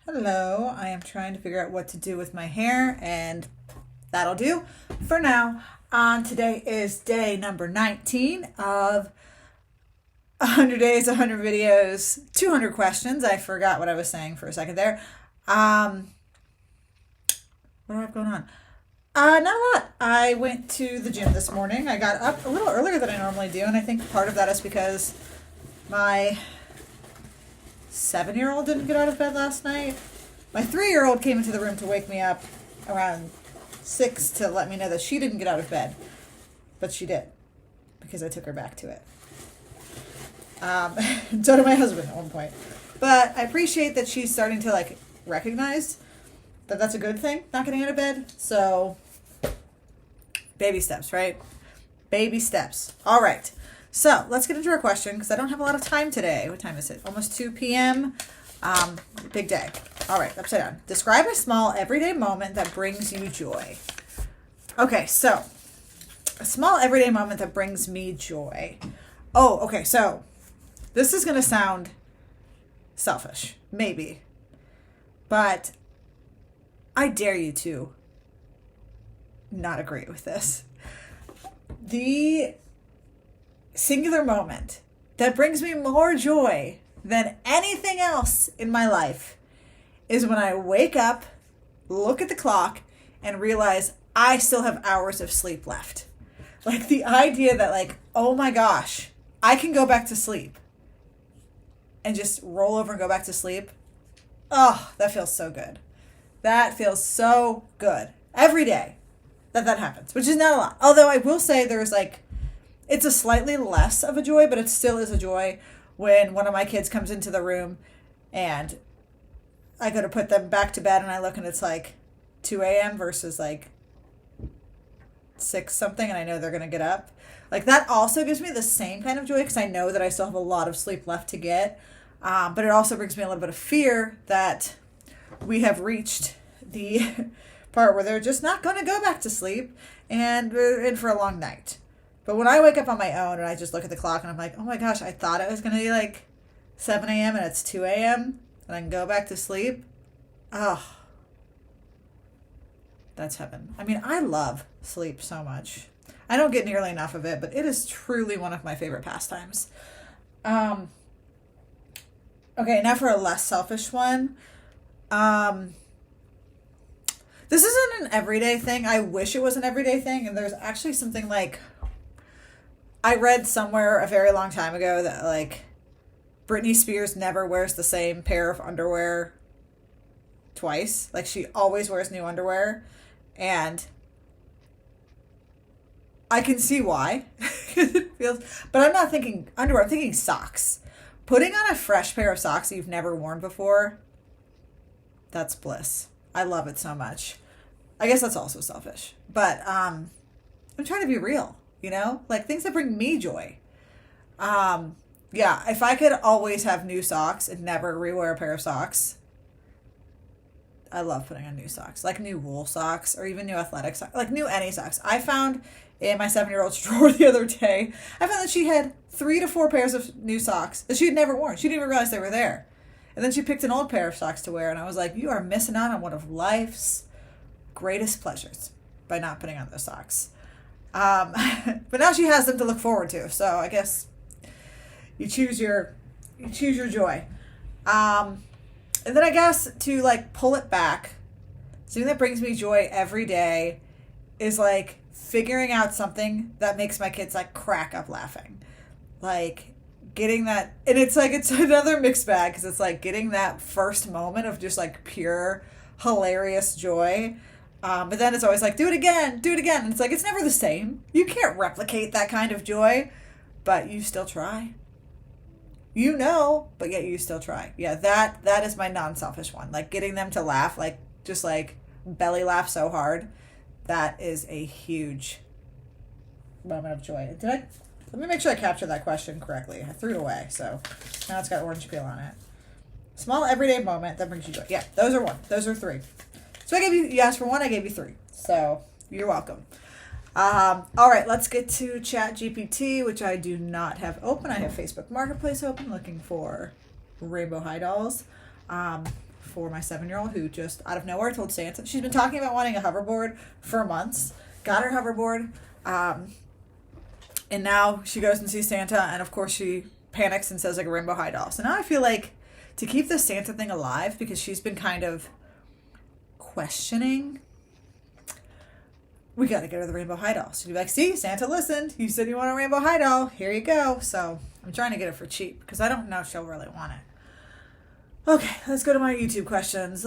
Hello, I am trying to figure out what to do with my hair, and that'll do for now. Today is day number 19 of 100 days, 100 videos, 200 questions. I forgot what I was saying for a second there. Um, what do I have going on? Not a lot. I went to the gym this morning. I got up a little earlier than I normally do, and I think part of that is because my 7-year old didn't get out of bed last night. My 3-year old came into the room to wake me up around 6 to let me know that she didn't get out of bed. But she did, because I took her back to it. So did my husband at one point. But I appreciate that she's starting to recognize that that's a good thing, not getting out of bed. So baby steps, right? Baby steps. All right. So let's get into our question because I don't have a lot of time today. What time is it? Almost 2 p.m. Big day. All right, upside down. Describe a small everyday moment that brings you joy. Okay, so a small everyday moment that brings me joy. Oh, okay, so this is going to sound selfish, maybe, but I dare you to not agree with this. The singular moment that brings me more joy than anything else in my life is when I wake up, look at the clock, and realize I still have hours of sleep left. Like the idea that oh my gosh, I can go back to sleep and just roll over and go back to sleep. Oh, that feels so good. That feels so good. Every day that happens, which is not a lot. Although I will say there's it's a slightly less of a joy, but it still is a joy when one of my kids comes into the room and I go to put them back to bed and I look and it's 2 a.m. versus 6 something and I know they're going to get up. That also gives me the same kind of joy because I know that I still have a lot of sleep left to get. But it also brings me a little bit of fear that we have reached the part where they're just not going to go back to sleep and we're in for a long night. But when I wake up on my own and I just look at the clock and I'm like, oh my gosh, I thought it was going to be 7 a.m. and it's 2 a.m. and I can go back to sleep. Oh, that's heaven. I mean, I love sleep so much. I don't get nearly enough of it, but it is truly one of my favorite pastimes. Okay, now for a less selfish one. This isn't an everyday thing. I wish it was an everyday thing. And there's actually something I read somewhere a very long time ago that Britney Spears never wears the same pair of underwear twice. She always wears new underwear. And I can see why. But I'm not thinking underwear, I'm thinking socks. Putting on a fresh pair of socks that you've never worn before, that's bliss. I love it so much. I guess that's also selfish. But I'm trying to be real. Things that bring me joy. Yeah, if I could always have new socks and never rewear a pair of socks, I love putting on new socks. New wool socks or even new athletic socks. New any socks. I found in my 7-year-old's drawer the other day, I found that she had 3 to 4 pairs of new socks that she had never worn. She didn't even realize they were there. And then she picked an old pair of socks to wear, and I was like, you are missing out on one of life's greatest pleasures by not putting on those socks. But now she has them to look forward to. So I guess you choose your joy. And then I guess to pull it back, something that brings me joy every day is figuring out something that makes my kids crack up laughing. Getting that, and it's another mixed bag because it's getting that first moment of just pure hilarious joy. But then it's always do it again. And it's it's never the same. You can't replicate that kind of joy, but you still try. But yet you still try. Yeah, that is my non-selfish one. Getting them to laugh, just belly laugh so hard. That is a huge moment of joy. Let me make sure I captured that question correctly. I threw it away, so now it's got orange peel on it. Small everyday moment that brings you joy. Yeah, those are 1. Those are 3. So you asked for 1, I gave you 3. So you're welcome. All right, let's get to ChatGPT, which I do not have open. I have Facebook Marketplace open, looking for Rainbow High Dolls. for my 7-year-old who just out of nowhere told Santa. She's been talking about wanting a hoverboard for months. Got her hoverboard. And now she goes and sees Santa, and of course she panics and says like a Rainbow High doll. So now I feel like to keep the Santa thing alive, because she's been kind of questioning, we got to get her the Rainbow High doll. So you'd be like, see, Santa listened. You said you want a Rainbow High doll. Here you go. So I'm trying to get it for cheap because I don't know if she'll really want it. Okay, let's go to my YouTube questions.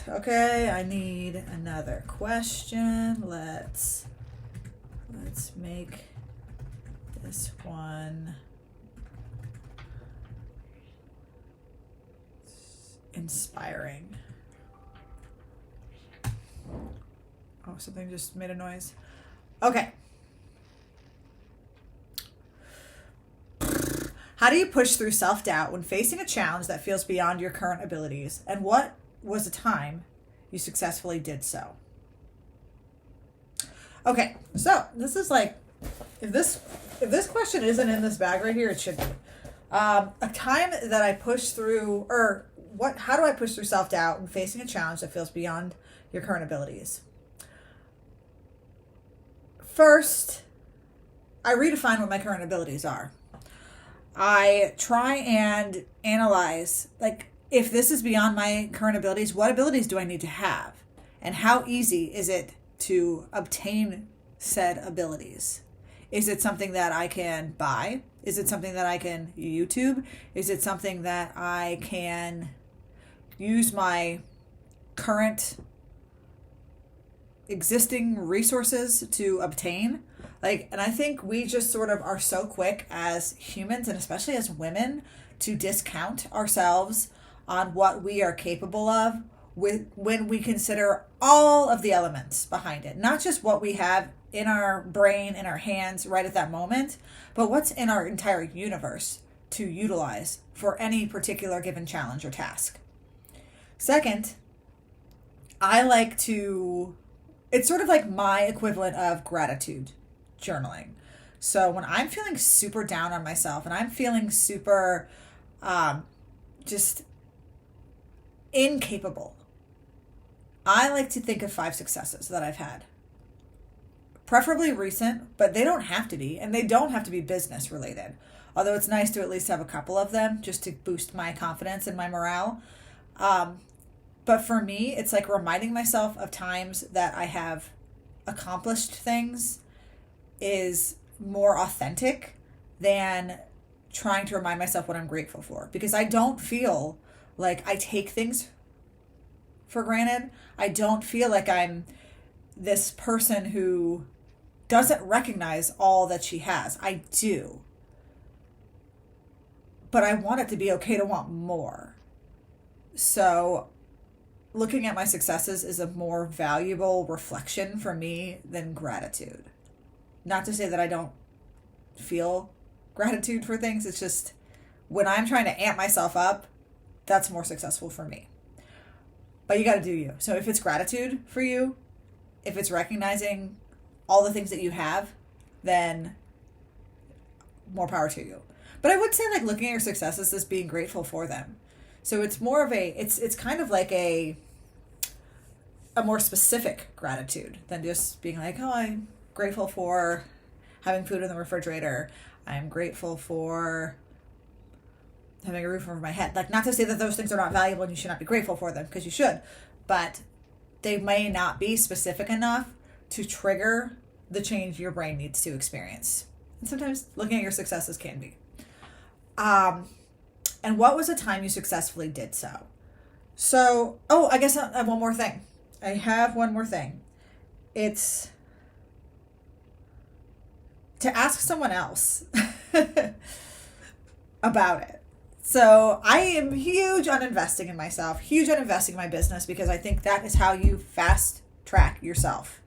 Okay, I need another question. Let's make this one inspiring. Oh, something just made a noise. Okay. How do you push through self-doubt when facing a challenge that feels beyond your current abilities? And what was a time you successfully did so? Okay, so this is like, if this question isn't in this bag right here, it should be. A time that I pushed through, or how do I push through self-doubt when facing a challenge that feels beyond your current abilities? First, I redefine what my current abilities are. I try and analyze, like, if this is beyond my current abilities, what abilities do I need to have? And how easy is it to obtain said abilities? Is it something that I can buy? Is it something that I can YouTube? Is it something that I can use my current existing resources to obtain? Like, and I think we just sort of are so quick as humans, and especially as women, to discount ourselves on what we are capable of when we consider all of the elements behind it. Not just what we have in our brain, in our hands right at that moment, but what's in our entire universe to utilize for any particular given challenge or task. Second, I like to, it's sort of like my equivalent of gratitude journaling. So when I'm feeling super down on myself and I'm feeling super just incapable, I like to think of 5 successes that I've had. Preferably recent, but they don't have to be, and they don't have to be business related. Although it's nice to at least have a couple of them just to boost my confidence and my morale. But for me, it's like reminding myself of times that I have accomplished things is more authentic than trying to remind myself what I'm grateful for. Because I don't feel like I take things for granted. I don't feel like I'm this person who doesn't recognize all that she has. I do. But I want it to be okay to want more. So looking at my successes is a more valuable reflection for me than gratitude. Not to say that I don't feel gratitude for things. It's just when I'm trying to amp myself up, that's more successful for me. But you got to do you. So if it's gratitude for you, if it's recognizing all the things that you have, then more power to you. But I would say like looking at your successes as being grateful for them. So it's more of it's kind of like a more specific gratitude than just being like, oh, I'm grateful for having food in the refrigerator. I'm grateful for having a roof over my head. Like, not to say that those things are not valuable and you should not be grateful for them, because you should, but they may not be specific enough to trigger the change your brain needs to experience. And sometimes looking at your successes can be. And what was a time you successfully did so? So, I guess I have one more thing. I have one more thing. It's to ask someone else about it. So I am huge on investing in myself, huge on investing in my business, because I think that is how you fast track yourself,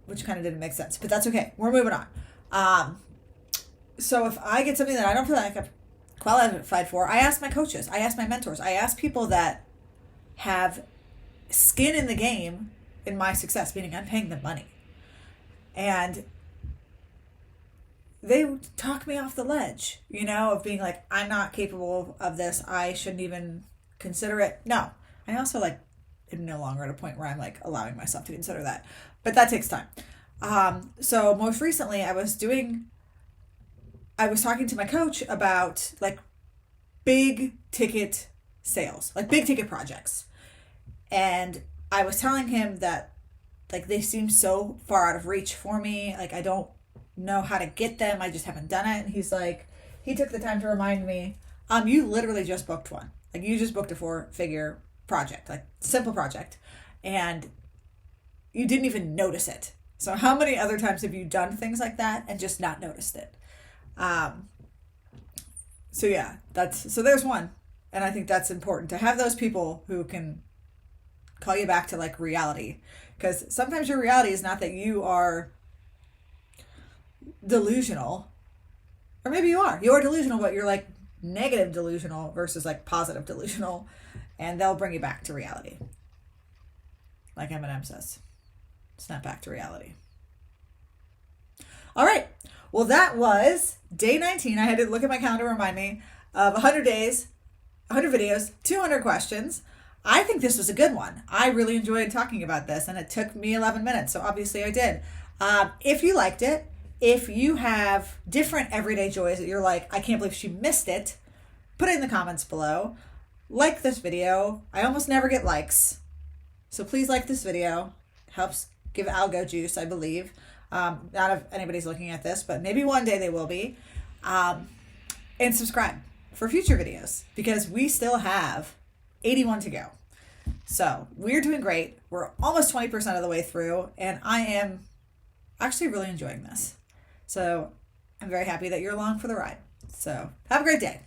which kind of didn't make sense, but that's okay. We're moving on. So if I get something that I don't feel like I've qualified for, I ask my coaches, I ask my mentors, I ask people that have skin in the game in my success, meaning I'm paying them money. And they talk me off the ledge, you know, of being like, I'm not capable of this. I shouldn't even consider it. No, I also like am no longer at a point where I'm like allowing myself to consider that, but that takes time. So most recently I was talking to my coach about like big ticket sales, like big ticket projects. And I was telling him that like they seem so far out of reach for me. Like I don't know how to get them. I just haven't done it. And he's like, he took the time to remind me, you literally just booked one. Like you just booked a 4-figure project, like simple project. And you didn't even notice it. So how many other times have you done things like that and just not noticed it? So yeah, so there's one. And I think that's important to have those people who can call you back to like reality. Because sometimes your reality is not that you are delusional, or maybe you are delusional, but you're like negative delusional versus like positive delusional, and they'll bring you back to reality. Like Eminem says, snap back to reality. All right. Well, that was day 19. I had to look at my calendar to remind me of 100 days, 100 videos, 200 questions. I think this was a good one. I really enjoyed talking about this, and it took me 11 minutes, so obviously I did. If you liked it, if you have different everyday joys that you're like, I can't believe she missed it, put it in the comments below. Like this video. I almost never get likes, so please like this video. It helps give algo juice, I believe. Not if anybody's looking at this, but maybe one day they will be. And subscribe for future videos, because we still have 81 to go. So we're doing great. We're almost 20% of the way through, and I am actually really enjoying this. So I'm very happy that you're along for the ride. So have a great day.